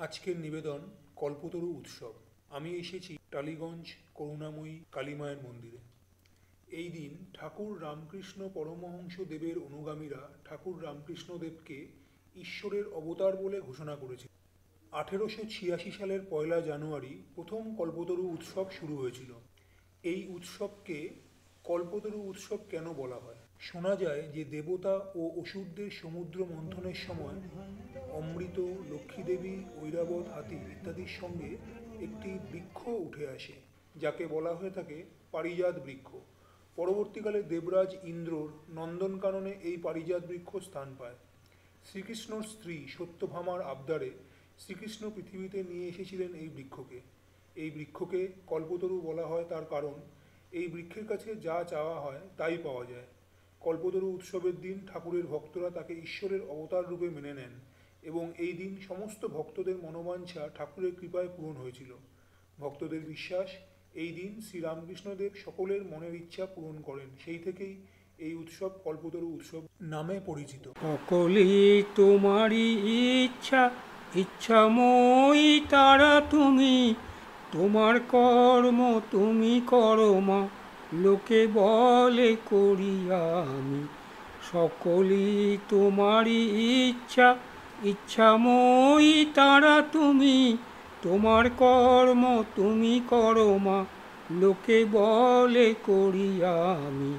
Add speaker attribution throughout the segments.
Speaker 1: আজকের নিবেদন কল্পতরু উৎসব। আমি এসেছি টালিগঞ্জ করুণাময়ী কালীমায়ের মন্দিরে। এই দিন ঠাকুর রামকৃষ্ণ পরমহংস দেবের অনুগামীরা ঠাকুর রামকৃষ্ণ দেবকে ঈশ্বরের অবতার বলে ঘোষণা করেছে। 1886 সালের 1 জানুয়ারি প্রথম কল্পতরু উৎসব শুরু হয়েছিল। এই উৎসবকে কল্পতরু উৎসব কেন বলা হয়? শোনা যায় যে দেবতা ও অসুরদের সমুদ্র মন্থনের সময় অমৃত, লক্ষ্মীদেবী, ঐরাবত হাতি ইত্যাদির সঙ্গে একটি বৃক্ষ উঠে আসে, যাকে বলা হয়ে থাকে পারিজাত বৃক্ষ। পরবর্তীকালে দেবরাজ ইন্দ্রর নন্দনকাননে এই পারিজাত বৃক্ষ স্থান পায়। শ্রীকৃষ্ণর স্ত্রী সত্যভামার আবদারে শ্রীকৃষ্ণ পৃথিবীতে নিয়ে এসেছিলেন এই বৃক্ষকে। এই বৃক্ষকে কল্পতরু বলা হয় তার কারণ এই বৃক্ষের কাছে যা চাওয়া হয় তাই পাওয়া যায়। কল্পতরু উৎসবের দিন ঠাকুরের ভক্তরা তাকে ঈশ্বরের অবতার রূপে মেনে নেন এবং এই দিন সমস্ত ভক্তদের মনোবাঞ্ছা ঠাকুরের কৃপায় পূরণ হয়েছিল। ভক্তদের বিশ্বাস, এই দিন শ্রীরামকৃষ্ণদেব সকলের মনের ইচ্ছা পূরণ করেন। সেই থেকেই এই উৎসব কল্পতরু উৎসব নামে পরিচিত।
Speaker 2: সকলেই তোমারই ইচ্ছা, ইচ্ছাময়ী তারা তুমি, তোমার কর্ম তুমি করো মা, লোকে বলে করি আমি। সকলেই তোমারই ইচ্ছা, ইচ্ছাময়ী তারা তুমি, তোমার কর্ম তুমি করো মা, লোকে বলে করি আমি।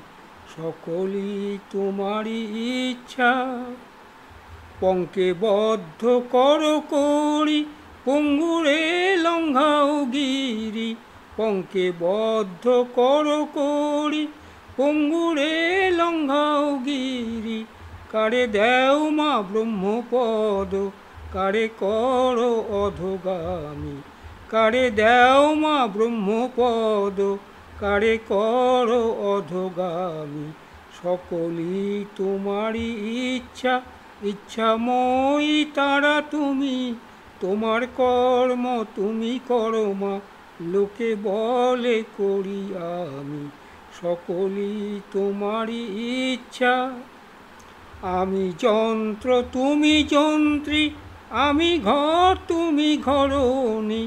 Speaker 2: সকলেই তোমারই ইচ্ছা। পঙ্কে বদ্ধ করো করি, পঙ্গুরে লঙ্ঘাও গিরি, পঙ্কে বদ্ধ করো করি, পঙ্গুরে লঙ্ঘাও গিরি। কারে দেও মা ব্রহ্মপদ, কারে করো অধোগামী, কারে দেও মা ব্রহ্মপদ, কারে করো অধোগামী। সকলেই তোমারই ইচ্ছা, ইচ্ছাময়ী তারা তুমি, তোমার কর্ম তুমি করো মা, লোকে বলে করি আমি। সকলেই তোমারই ইচ্ছা। আমি যন্ত্র তুমি যন্ত্রী, আমি ঘর তুমি ঘরণী,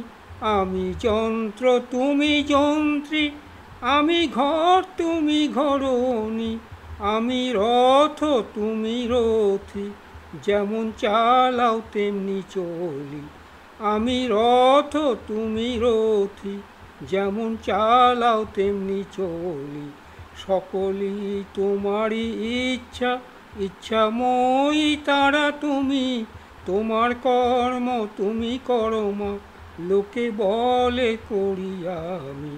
Speaker 2: আমি যন্ত্র তুমি যন্ত্রী, আমি ঘর তুমি ঘরণী, আমি রথ তুমি রথী, যেমন চালাও তেমনি চলি। আমি রথ তুমি রথী, যেমন চালাও তেমনি চলি। সকলেই তোমারই ইচ্ছা, ইচ্ছাময়ী তারা তুমি, তোমার কর্ম তুমি করো মা, লোকে বলে করি আমি।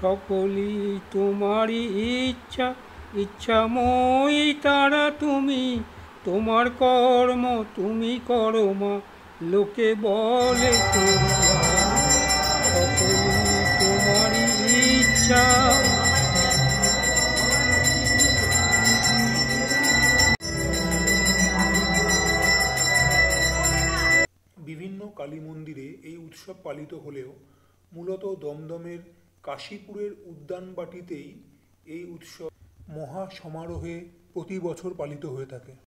Speaker 2: সকলেই তোমারই ইচ্ছা, ইচ্ছাময়ী তারা তুমি, তোমার কর্ম তুমি করো মা, লোকে বলে করি আমি। সকলেই তোমারই ইচ্ছা।
Speaker 1: বিভিন্ন কালী মন্দিরে এই উৎসব পালিত হলেও মূলত দমদমের কাশীপুরের উদ্যানবাটিতেই এই উৎসব মহা সমারোহে প্রতি বছর পালিত হয়ে থাকে।